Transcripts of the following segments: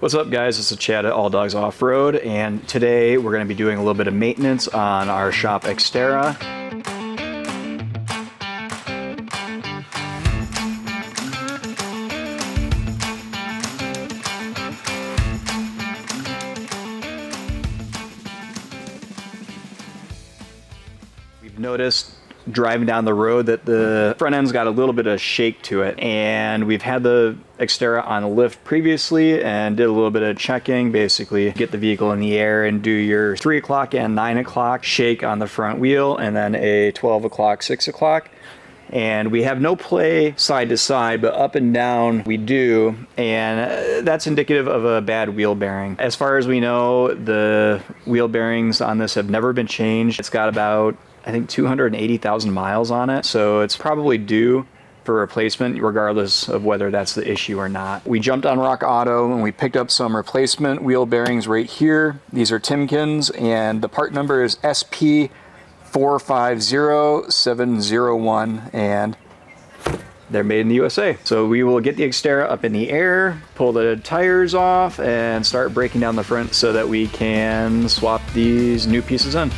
What's up, guys? This is Chad at All Dogs Off-Road, and today we're going to be doing a little bit of maintenance on our shop Xterra. We've noticed driving down the road that the front end's got a little bit of shake to it, and we've had the Xterra on a lift previously and did a little bit of checking, basically get the vehicle in the air and do your 3 o'clock and 9 o'clock shake on the front wheel, and then a 12 o'clock 6 o'clock. And we have no play side to side, but up and down we do, and that's indicative of a bad wheel bearing. As far as we know, the wheel bearings on this have never been changed. It's got about, I think, 280,000 miles on it, so it's probably due for replacement regardless of whether that's the issue or not. We jumped on Rock Auto and we picked up some replacement wheel bearings right here. These are Timken's, and the part number is SP450701, and they're made in the USA. So we will get the Xterra up in the air, pull the tires off, and start breaking down the front so that we can swap these new pieces in.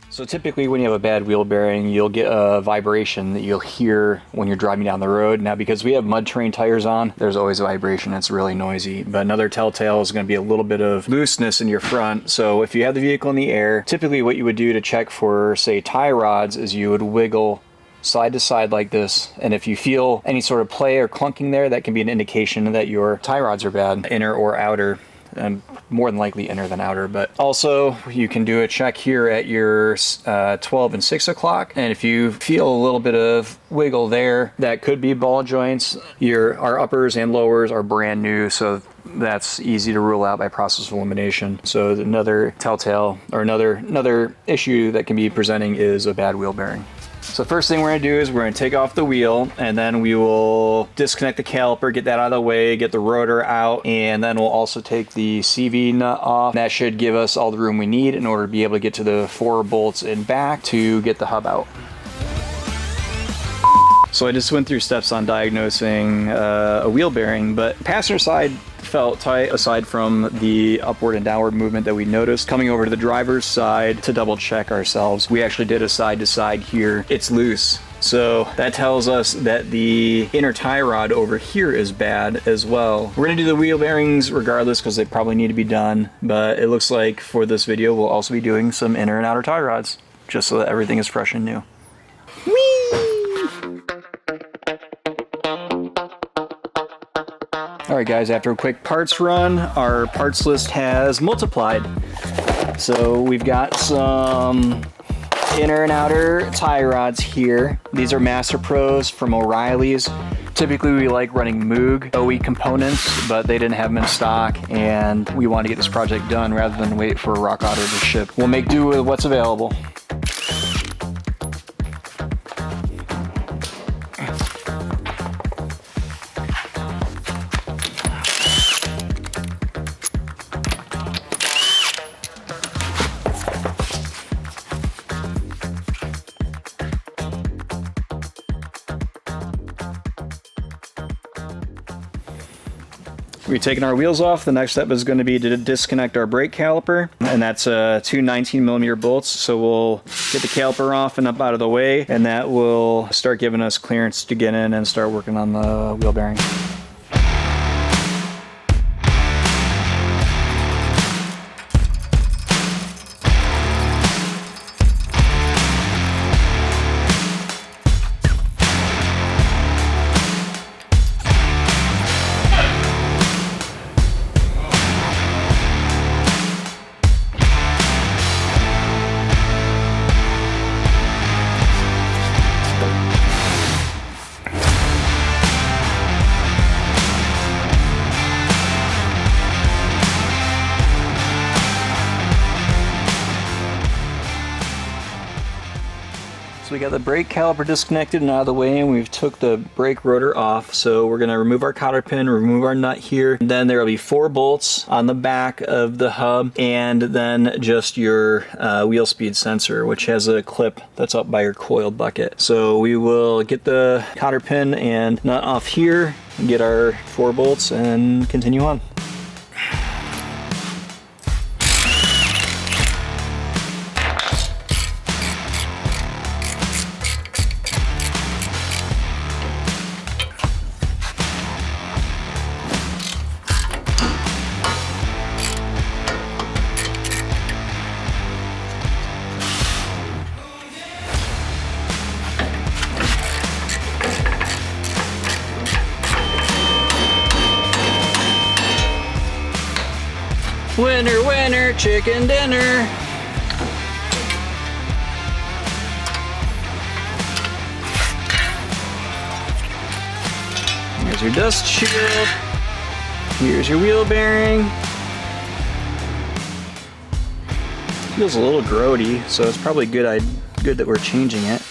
So typically when you have a bad wheel bearing, you'll get a vibration that you'll hear when you're driving down the road. Now, because we have mud terrain tires on, there's always a vibration. It's really noisy. But another telltale is going to be a little bit of looseness in your front. So if you have the vehicle in the air, typically what you would do to check for, say, tie rods is you would wiggle side to side like this, and if you feel any sort of play or clunking there, that can be an indication that your tie rods are bad, inner or outer. And more than likely inner than outer. But also you can do a check here at your 12 and 6 o'clock, and if you feel a little bit of wiggle there, that could be ball joints. Our uppers and lowers are brand new, so that's easy to rule out by process of elimination. So another telltale, or another issue that can be presenting, is a bad wheel bearing. So first thing we're going to do is we're going to take off the wheel, and then we will disconnect the caliper, get that out of the way, get the rotor out, and then we'll also take the CV nut off. That should give us all the room we need in order to be able to get to the 4 bolts in back to get the hub out. So I just went through steps on diagnosing a wheel bearing, but passenger side felt tight aside from the upward and downward movement that we noticed. Coming over to the driver's side to double check ourselves, we actually did a side to side here. It's loose. So that tells us that the inner tie rod over here is bad as well. We're gonna do the wheel bearings regardless because they probably need to be done, but it looks like for this video we'll also be doing some inner and outer tie rods just so that everything is fresh and new. Alright guys, after a quick parts run, our parts list has multiplied. So we've got some inner and outer tie rods here. These are Master Pros from O'Reilly's. Typically we like running Moog OE components, but they didn't have them in stock, and we want to get this project done rather than wait for Rock Auto to ship. We'll make do with what's available. We've taken our wheels off. The next step is going to be to disconnect our brake caliper, and that's 2 19mm bolts. So we'll get the caliper off and up out of the way, and that will start giving us clearance to get in and start working on the wheel bearing. So we got the brake caliper disconnected and out of the way, and we've took the brake rotor off. So we're gonna remove our cotter pin, remove our nut here. And then there will be 4 bolts on the back of the hub, and then just your wheel speed sensor, which has a clip that's up by your coil bucket. So we will get the cotter pin and nut off here, get our 4 bolts, and continue on. Winner, winner, chicken dinner. Here's your dust shield. Here's your wheel bearing. Feels a little grody, so it's probably good that we're changing it.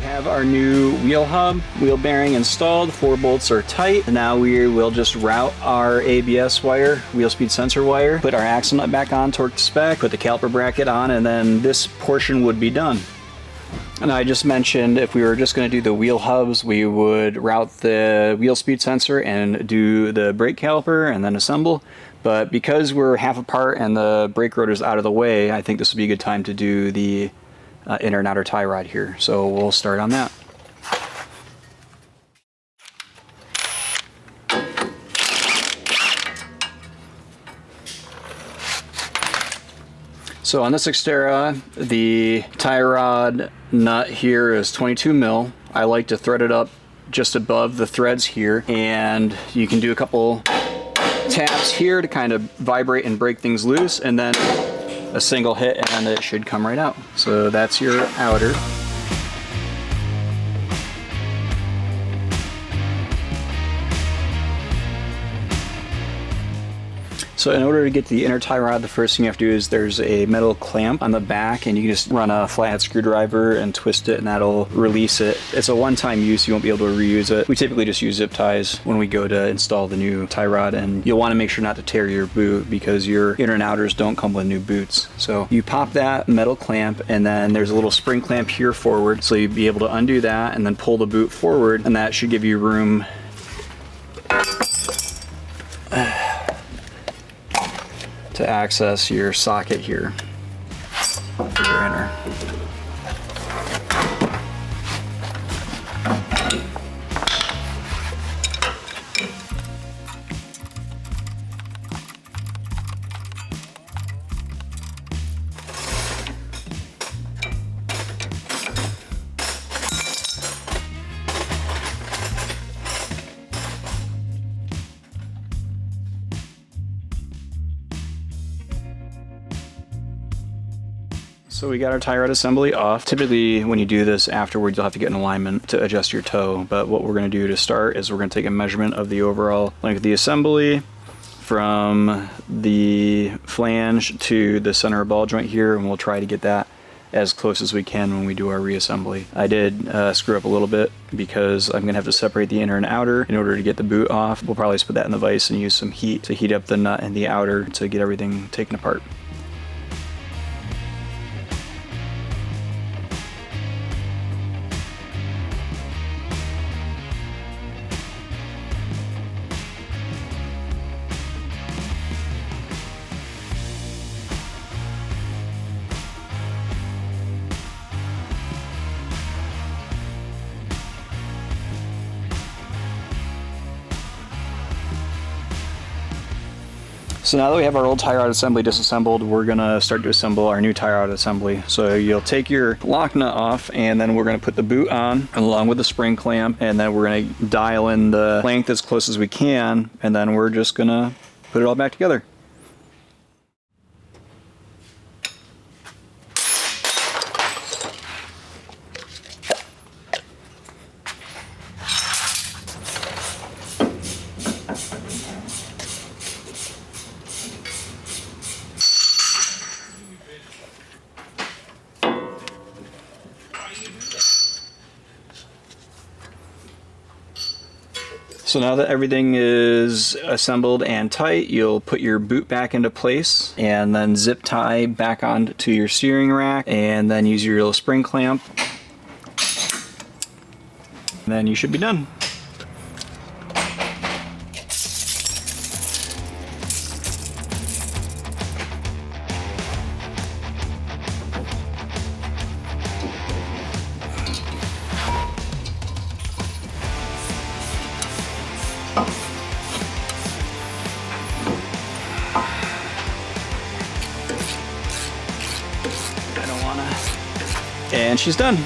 Have our new wheel hub, wheel bearing installed, 4 bolts are tight. Now we will just route our ABS wire, wheel speed sensor wire, put our axle nut back on, torque to spec, put the caliper bracket on, and then this portion would be done. And I just mentioned if we were just going to do the wheel hubs, we would route the wheel speed sensor and do the brake caliper and then assemble. But because we're half apart and the brake rotor's out of the way, I think this would be a good time to do the inner and outer tie rod here. So we'll start on that. So on this Xterra, the tie rod nut here is 22 mil. I like to thread it up just above the threads here, and you can do a couple taps here to kind of vibrate and break things loose, and then a single hit and it should come right out. So that's your outer. So in order to get to the inner tie rod, the first thing you have to do is there's a metal clamp on the back, and you can just run a flathead screwdriver and twist it, and that'll release it. It's a one-time use, you won't be able to reuse it. We typically just use zip ties when we go to install the new tie rod, and you'll want to make sure not to tear your boot because your inner and outers don't come with new boots. So you pop that metal clamp, and then there's a little spring clamp here forward, so you'll be able to undo that and then pull the boot forward, and that should give you room to access your socket here for your inner. So we got our tie rod assembly off. Typically when you do this afterwards, you'll have to get in alignment to adjust your toe. But what we're gonna do to start is we're gonna take a measurement of the overall length of the assembly from the flange to the center ball joint here, and we'll try to get that as close as we can when we do our reassembly. I did screw up a little bit because I'm gonna have to separate the inner and outer in order to get the boot off. We'll probably just put that in the vise and use some heat to heat up the nut and the outer to get everything taken apart. So now that we have our old tie rod assembly disassembled, we're gonna start to assemble our new tie rod assembly. So you'll take your lock nut off, and then we're gonna put the boot on along with the spring clamp, and then we're gonna dial in the length as close as we can, and then we're just gonna put it all back together. So now that everything is assembled and tight, you'll put your boot back into place and then zip tie back onto your steering rack, and then use your little spring clamp. And then you should be done. And she's done.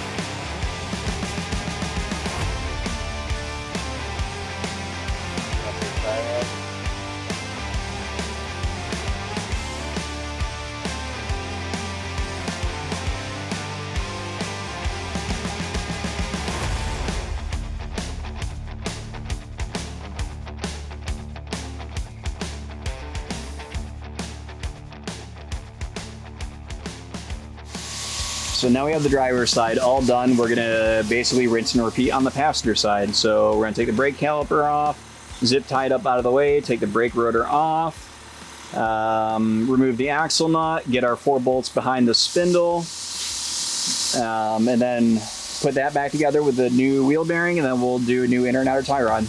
So now we have the driver's side all done. We're gonna basically rinse and repeat on the passenger side. So we're gonna take the brake caliper off, zip tie it up out of the way, take the brake rotor off, remove the axle nut, get our 4 bolts behind the spindle, and then put that back together with the new wheel bearing, and then we'll do a new inner and outer tie rod.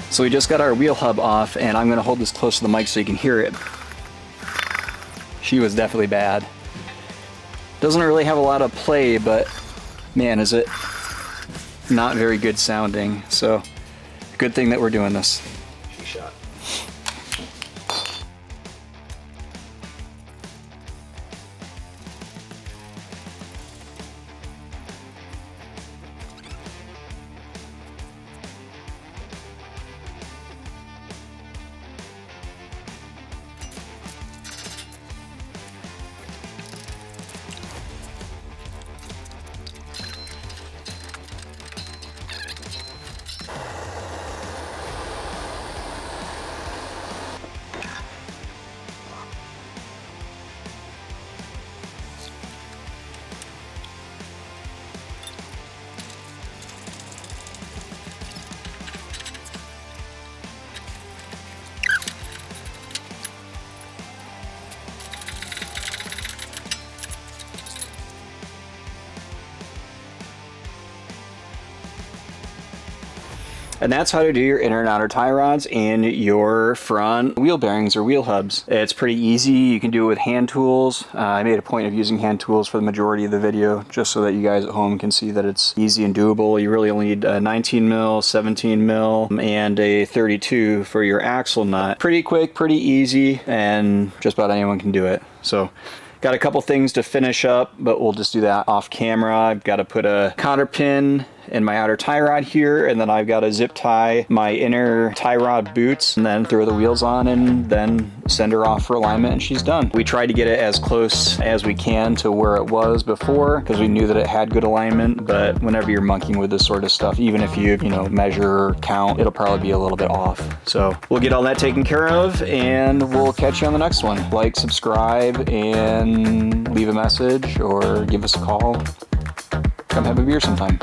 So we just got our wheel hub off, and I'm gonna hold this close to the mic so you can hear it. She was definitely bad. Doesn't really have a lot of play, but man, is it not very good sounding. So good thing that we're doing this. She shot. And that's how to do your inner and outer tie rods and your front wheel bearings or wheel hubs. It's pretty easy. You can do it with hand tools. I made a point of using hand tools for the majority of the video, just so that you guys at home can see that it's easy and doable. You really only need a 19 mil, 17 mil, and a 32 for your axle nut. Pretty quick, pretty easy, and just about anyone can do it. So got a couple things to finish up, but we'll just do that off camera. I've got to put a cotter pin in my outer tie rod here, and then I've got to zip tie my inner tie rod boots, and then throw the wheels on, and then send her off for alignment, and she's done. We tried to get it as close as we can to where it was before, because we knew that it had good alignment, but whenever you're monkeying with this sort of stuff, even if you measure or count, it'll probably be a little bit off. So we'll get all that taken care of, and we'll catch you on the next one. Like, subscribe, and leave a message or give us a call. Come have a beer sometime.